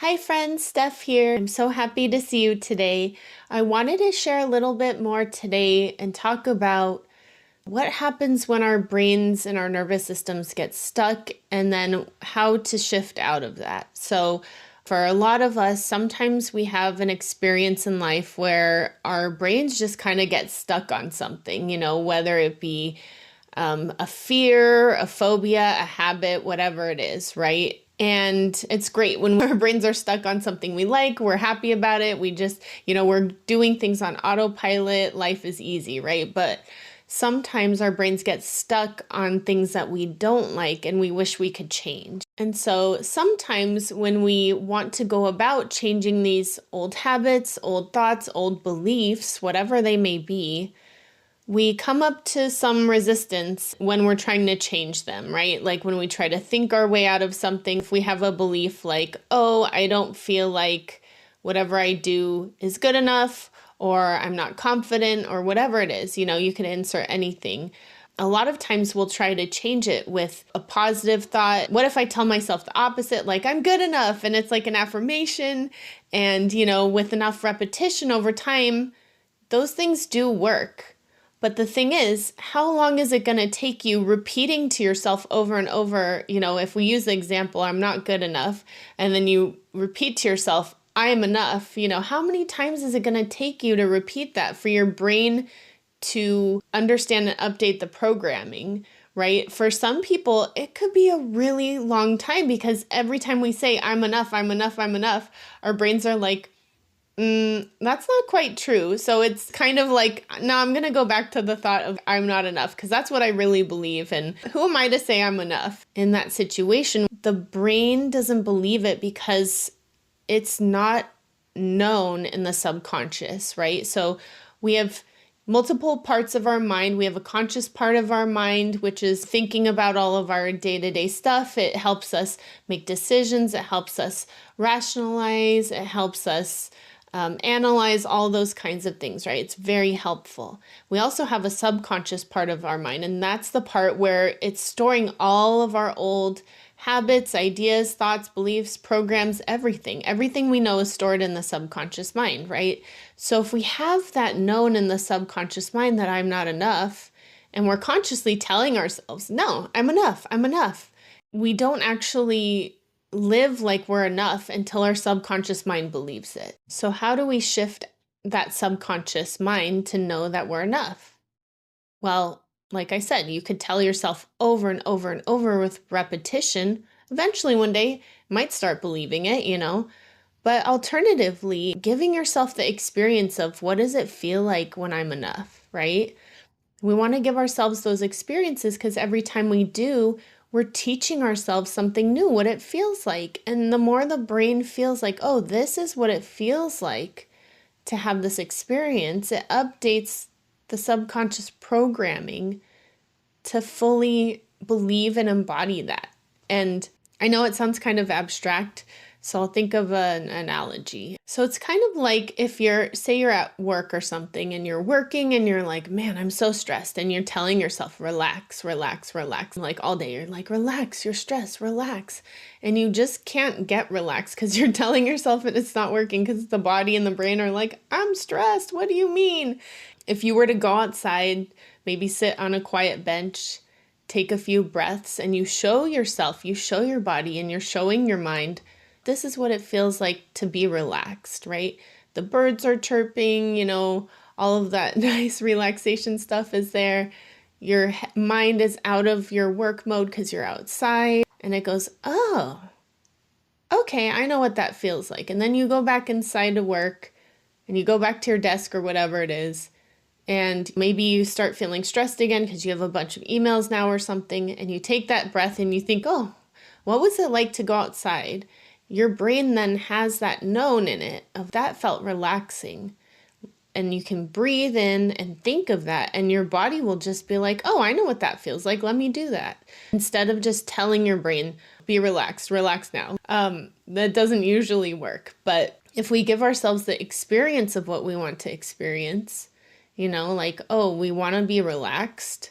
Hi friends, Steph here. I'm so happy to see you today. I wanted to share a little bit more today and talk about what happens when our brains and our nervous systems get stuck and then how to shift out of that. So for a lot of us, sometimes we have an experience in life where our brains just kind of get stuck on something, whether it be a fear, a phobia, a habit, whatever it is, right? And it's great when our brains are stuck on something we like, we're happy about it. We just, we're doing things on autopilot. Life is easy, right? But sometimes our brains get stuck on things that we don't like and we wish we could change. And so sometimes when we want to go about changing these old habits, old thoughts, old beliefs, whatever they may be, we come up to some resistance when we're trying to change them, right? Like when we try to think our way out of something, if we have a belief like, oh, I don't feel like whatever I do is good enough, or I'm not confident, or whatever it is, you can insert anything. A lot of times we'll try to change it with a positive thought. What if I tell myself the opposite, like I'm good enough, and it's like an affirmation, and, with enough repetition over time, those things do work. But the thing is, how long is it going to take you repeating to yourself over and over, if we use the example, I'm not good enough, and then you repeat to yourself, I am enough, how many times is it going to take you to repeat that for your brain to understand and update the programming, right? For some people, it could be a really long time because every time we say, I'm enough, I'm enough, I'm enough, our brains are like, that's not quite true. So it's kind of like, no, I'm going to go back to the thought of I'm not enough because that's what I really believe. And who am I to say I'm enough? In that situation, the brain doesn't believe it because it's not known in the subconscious, right? So we have multiple parts of our mind. We have a conscious part of our mind, which is thinking about all of our day-to-day stuff. It helps us make decisions. It helps us rationalize. It helps us analyze all those kinds of things, right? It's very helpful. We also have a subconscious part of our mind, and that's the part where it's storing all of our old habits, ideas, thoughts, beliefs, programs, everything. Everything we know is stored in the subconscious mind, right? So if we have that known in the subconscious mind that I'm not enough, and we're consciously telling ourselves, no, I'm enough, I'm enough, we don't actually live like we're enough until our subconscious mind believes it. So how do we shift that subconscious mind to know that we're enough? Well, like I said, you could tell yourself over and over and over with repetition. Eventually one day, you might start believing it, But alternatively, giving yourself the experience of what does it feel like when I'm enough, right? We want to give ourselves those experiences because every time we do, we're teaching ourselves something new, what it feels like. And the more the brain feels like, oh, this is what it feels like to have this experience, it updates the subconscious programming to fully believe and embody that. And I know it sounds kind of abstract, so I'll think of an analogy. So it's kind of like if say you're at work or something and you're working and you're like, man, I'm so stressed. And you're telling yourself, relax, relax, relax. Like all day, you're like, relax, you're stressed, relax. And you just can't get relaxed because you're telling yourself that it's not working because the body and the brain are like, I'm stressed. What do you mean? If you were to go outside, maybe sit on a quiet bench, take a few breaths, and you show yourself, you show your body, and you're showing your mind, this is what it feels like to be relaxed, right? The birds are chirping, all of that nice relaxation stuff is there. Your mind is out of your work mode because you're outside, and it goes, oh, okay, I know what that feels like. And then you go back inside to work, and you go back to your desk or whatever it is, and maybe you start feeling stressed again because you have a bunch of emails now or something, and you take that breath and you think, oh, what was it like to go outside? Your brain then has that known in it of that felt relaxing. And you can breathe in and think of that, and your body will just be like, oh, I know what that feels like. Let me do that. Instead of just telling your brain, be relaxed, relax now. That doesn't usually work. But if we give ourselves the experience of what we want to experience, like, oh, we want to be relaxed.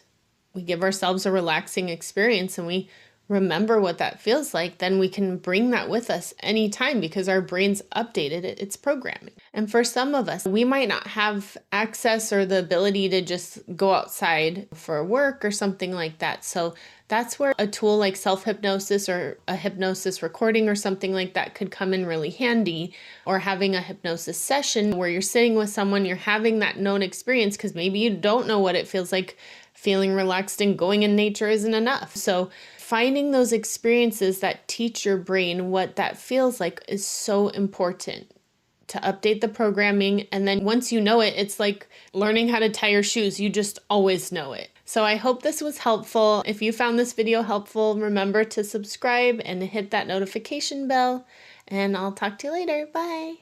We give ourselves a relaxing experience and we remember what that feels like, then we can bring that with us anytime because our brain's updated its programming. And for some of us, we might not have access or the ability to just go outside for work or something like that. So that's where a tool like self-hypnosis or a hypnosis recording or something like that could come in really handy, or having a hypnosis session where you're sitting with someone, you're having that known experience, because maybe you don't know what it feels like feeling relaxed and going in nature isn't enough. So finding those experiences that teach your brain what that feels like is so important to update the programming. And then once you know it, it's like learning how to tie your shoes. You just always know it. So I hope this was helpful. If you found this video helpful, remember to subscribe and hit that notification bell. And I'll talk to you later. Bye.